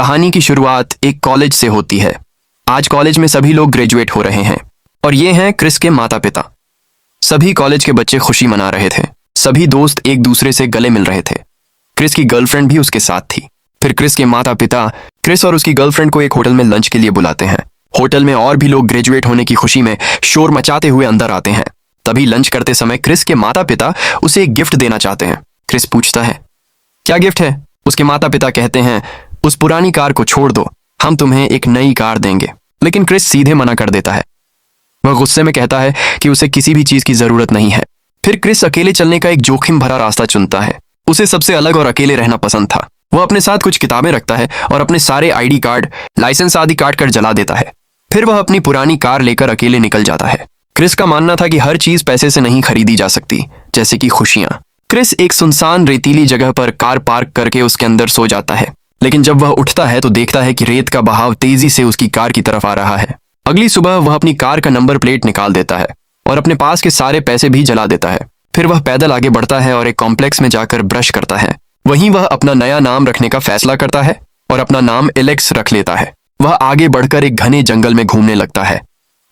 कहानी की शुरुआत एक कॉलेज से होती है। आज कॉलेज में सभी लोग ग्रेजुएट हो रहे हैं और ये हैं क्रिस के माता पिता। सभी कॉलेज के बच्चे खुशी मना रहे थे। सभी दोस्त एक दूसरे से गले मिल रहे थे। क्रिस की गर्लफ्रेंड भी उसके साथ थी। फिर क्रिस के माता पिता क्रिस और उसकी गर्लफ्रेंड को एक होटल में लंच के लिए बुलाते हैं। होटल में और भी लोग ग्रेजुएट होने की खुशी में शोर मचाते हुए अंदर आते हैं। तभी लंच करते समय क्रिस के माता पिता उसे एक गिफ्ट देना चाहते हैं। क्रिस पूछता है, क्या गिफ्ट है? उसके माता पिता कहते हैं, उस पुरानी कार को छोड़ दो, हम तुम्हें एक नई कार देंगे। लेकिन क्रिस सीधे मना कर देता है। वह गुस्से में कहता है कि उसे किसी भी चीज की जरूरत नहीं है। फिर क्रिस अकेले चलने का एक जोखिम भरा रास्ता चुनता है। उसे सबसे अलग और अकेले रहना पसंद था। वह अपने साथ कुछ किताबें रखता है और अपने सारे आईडी कार्ड, लाइसेंस आदि काट कर जला देता है। फिर वह अपनी पुरानी कार लेकर अकेले निकल जाता है। क्रिस का मानना था कि हर चीज पैसे से नहीं खरीदी जा सकती, जैसे कि खुशियां। क्रिस एक सुनसान रेतीली जगह पर कार पार्क करके उसके अंदर सो जाता है। लेकिन जब वह उठता है तो देखता है कि रेत का बहाव तेजी से उसकी कार की तरफ आ rहा है। अगली सुबह वह अपनी कार का नंबर प्लेट निकाल देता है और अपने पास के सारे पैसे भी जला देता है। फिर वह पैदल आगे बढ़ता है और एक कॉम्प्लेक्स में जाकर ब्रश करता है। वहीं वह अपना नया नाम रखने का फैसला करता है और अपना नाम एलेक्स रख लेता है। वह आगे बढ़कर एक घने जंगल में घूमने लगता है।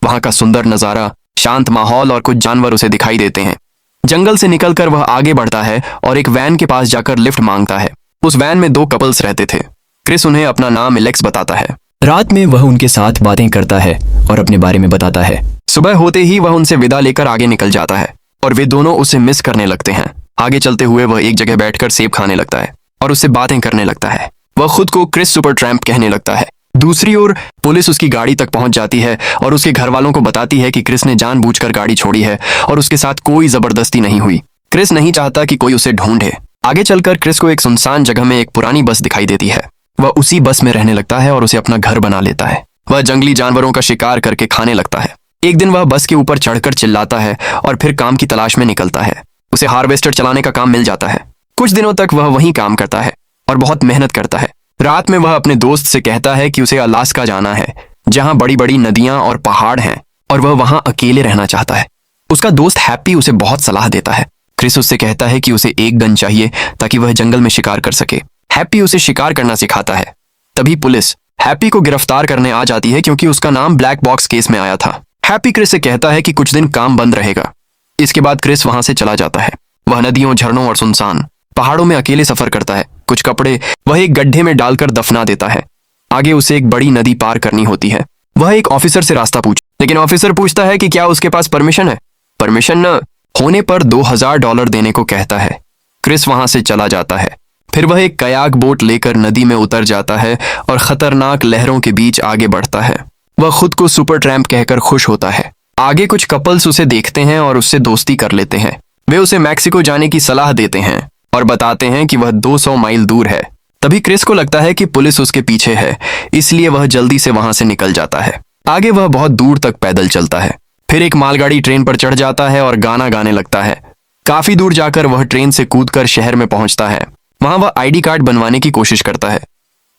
वहां का सुंदर नजारा, शांत माहौल और कुछ जानवर उसे दिखाई देते हैं। जंगल से निकलकर वह आगे बढ़ता है और एक वैन के पास जाकर लिफ्ट मांगता है। उस वैन में 2 कपल्स रहते थे। क्रिस उन्हें अपना नाम एलेक्स बताता है। रात में वह उनके साथ बातें करता है और अपने बारे में बताता है। सुबह होते ही वह उनसे विदा लेकर आगे निकल जाता है और वे दोनों उसे मिस करने लगते हैं। आगे चलते हुए वह एक जगह बैठकर सेब खाने लगता है और उससे बातें करने लगता है। वह खुद को क्रिस सुपर ट्रैम्प कहने लगता है। दूसरी ओर पुलिस उसकी गाड़ी तक पहुंच जाती है और उसके घर वालों को बताती है कि क्रिस ने जानबूझकर गाड़ी छोड़ी है और उसके साथ कोई जबरदस्ती नहीं हुई। क्रिस नहीं चाहता कि कोई उसे ढूंढे। आगे चलकर क्रिस को एक सुनसान जगह में एक पुरानी बस दिखाई देती है। वह उसी बस में रहने लगता है और उसे अपना घर बना लेता है। वह जंगली जानवरों का शिकार करके खाने लगता है। एक दिन वह बस के ऊपर चढ़कर चिल्लाता है और फिर काम की तलाश में निकलता है। उसे हार्वेस्टर चलाने का काम मिल जाता है। कुछ दिनों तक वह वहीं काम करता है और बहुत मेहनत करता है। रात में वह अपने दोस्त से कहता है कि उसे अलास्का जाना है, जहां बड़ी बड़ी नदियां और पहाड़ हैं और वह वहां अकेले रहना चाहता है। उसका दोस्त हैप्पी उसे बहुत सलाह देता है। क्रिस उससे कहता है कि उसे एक गन चाहिए ताकि वह जंगल में शिकार कर सके। हैप्पी उसे शिकार करना सिखाता है। तभी पुलिस हैप्पी को गिरफ्तार करने आ जाती है क्योंकि उसका नाम ब्लैक बॉक्स केस में आया था। हैप्पी क्रिस से कहता है कि कुछ दिन काम बंद रहेगा। इसके बाद क्रिस वहां से चला जाता है। वह नदियों, झरनों और सुनसान पहाड़ों में अकेले सफर करता है। कुछ कपड़े वह एक गड्ढे में डालकर दफना देता है। आगे उसे एक बड़ी नदी पार करनी होती है। वह एक ऑफिसर से रास्ता लेकिन ऑफिसर पूछता है कि क्या उसके पास परमिशन है। परमिशन न होने पर $2000 देने को कहता है। क्रिस वहां से चला जाता है। फिर वह एक कयाक बोट लेकर नदी में उतर जाता है और खतरनाक लहरों के बीच आगे बढ़ता है। वह खुद को सुपर ट्रैम्प कहकर खुश होता है। आगे कुछ कपल्स उसे देखते हैं और उससे दोस्ती कर लेते हैं। वे उसे मैक्सिको जाने की सलाह देते हैं और बताते हैं कि वह 200 माइल दूर है। तभी क्रिस को लगता है कि पुलिस उसके पीछे है, इसलिए वह जल्दी से वहां से निकल जाता है। आगे वह बहुत दूर तक पैदल चलता है। फिर एक मालगाड़ी ट्रेन पर चढ़ जाता है और गाना गाने लगता है। काफी दूर जाकर वह ट्रेन से कूदकर शहर में पहुंचता है। वहां वह आईडी कार्ड बनवाने की कोशिश करता है,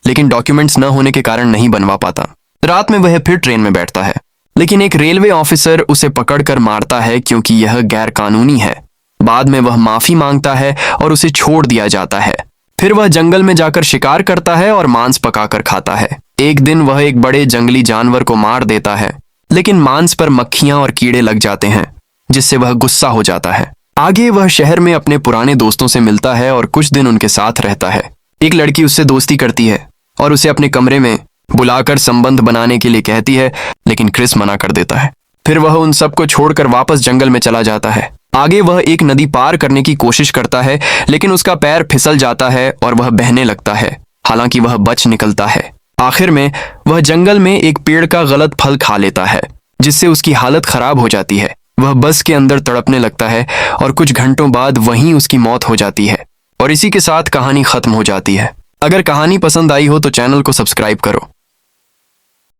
लेकिन डॉक्यूमेंट्स न होने के कारण नहीं बनवा पाता। रात में वह फिर ट्रेन में बैठता है, लेकिन एक रेलवे ऑफिसर उसे पकड़कर मारता है क्योंकि यह गैर कानूनी है। बाद में वह माफी मांगता है और उसे छोड़ दिया जाता है। फिर वह जंगल में जाकर शिकार करता है और मांस पकाकर खाता है। एक दिन वह एक बड़े जंगली जानवर को मार देता है, लेकिन मांस पर मक्खियां और कीड़े लग जाते हैं, जिससे वह गुस्सा हो जाता है। आगे वह शहर में अपने पुराने दोस्तों से मिलता है और कुछ दिन उनके साथ रहता है। एक लड़की उससे दोस्ती करती है और उसे अपने कमरे में बुलाकर संबंध बनाने के लिए कहती है, लेकिन क्रिस मना कर देता है। फिर वह उन सबको छोड़कर वापस जंगल में चला जाता है। आगे वह एक नदी पार करने की कोशिश करता है, लेकिन उसका पैर फिसल जाता है और वह बहने लगता है। हालांकि वह बच निकलता है। आखिर में वह जंगल में एक पेड़ का गलत फल खा लेता है, जिससे उसकी हालत खराब हो जाती है। वह बस के अंदर तड़पने लगता है और कुछ घंटों बाद वहीं उसकी मौत हो जाती है। और इसी के साथ कहानी खत्म हो जाती है। अगर कहानी पसंद आई हो तो चैनल को सब्सक्राइब करो।